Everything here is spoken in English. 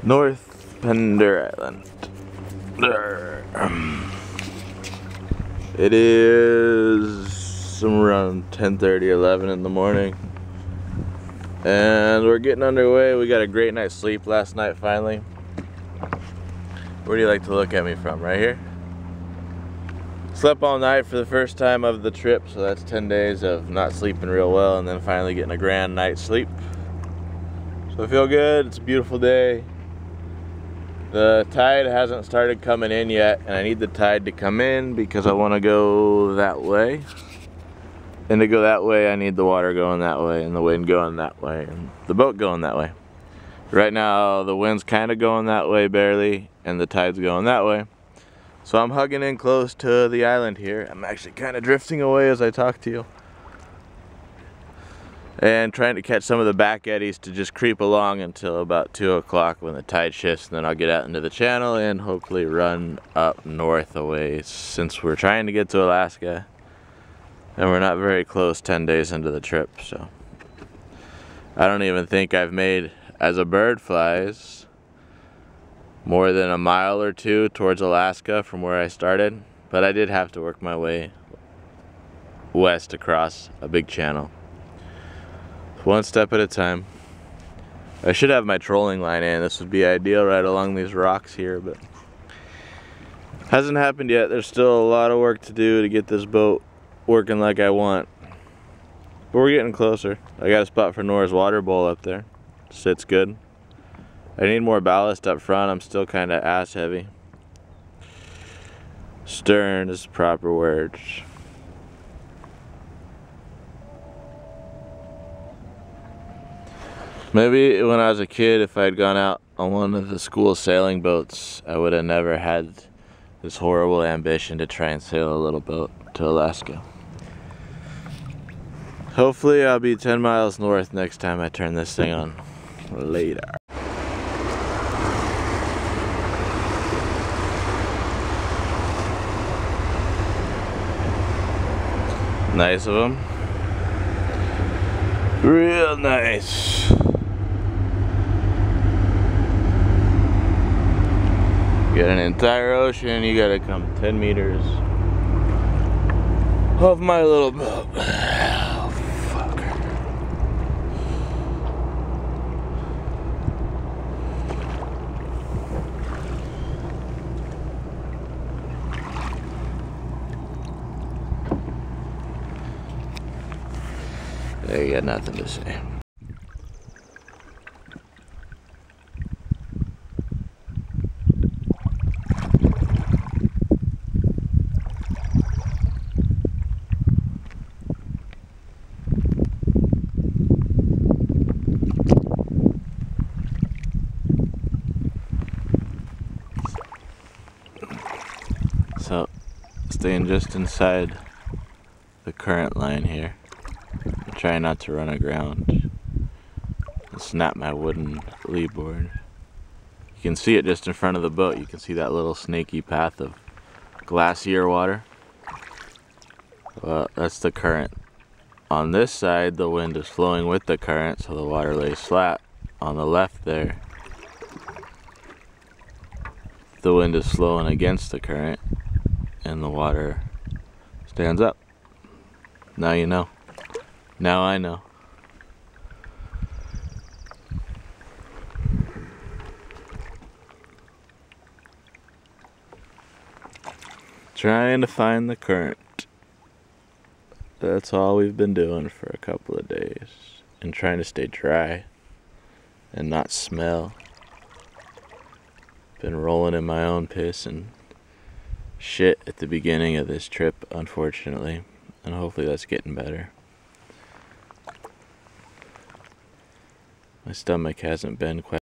North Pender Island. There. It is somewhere around 10:30, 11 in the morning. And we're getting underway. We got a great night's sleep last night finally. Where do you like to look at me from? Right here? Slept all night for the first time of the trip, so that's 10 days of not sleeping real well and then finally getting a grand night's sleep. So I feel good. It's a beautiful day. The tide hasn't started coming in yet, and I need the tide to come in because I want to go that way. And to go that way, I need the water going that way and the wind going that way and the boat going that way. Right now, the wind's kind of going that way barely, and the tide's going that way. So I'm hugging in close to the island here. I'm actually kind of drifting away as I talk to you. And trying to catch some of the back eddies to just creep along until about 2 o'clock when the tide shifts, and then I'll get out into the channel and hopefully run up north a ways, since we're trying to get to Alaska and we're not very close 10 days into the trip. So I don't even think I've made, as a bird flies, more than a mile or two towards Alaska from where I started, but I did have to work my way west across a big channel. One step at a time. I should have my trolling line in. This would be ideal right along these rocks here, but hasn't happened yet. There's still a lot of work to do to get this boat working like I want. But we're getting closer. I got a spot for Nora's water bowl up there. Sits good. I need more ballast up front. I'm still kind of ass heavy. Stern is the proper word. Maybe when I was a kid, if I had gone out on one of the school sailing boats, I would have never had this horrible ambition to try and sail a little boat to Alaska. Hopefully I'll be 10 miles north next time I turn this thing on. Later. Nice of them. Real nice. Get an entire ocean, you gotta come 10 meters off my little boat. Oh, fucker. There, you got nothing to say. So, staying just inside the current line here. I'm trying not to run aground and snap my wooden lee board. You can see it just in front of the boat. You can see that little snaky path of glacier water. Well, that's the current. On this side, the wind is flowing with the current, so the water lays flat. On the left there, the wind is flowing against the current, and the water stands up. Now you know. Now I know. Trying to find the current. That's all we've been doing for a couple of days. And trying to stay dry and not smell. Been rolling in my own piss and shit at the beginning of this trip, unfortunately, and hopefully that's getting better. My stomach hasn't been quite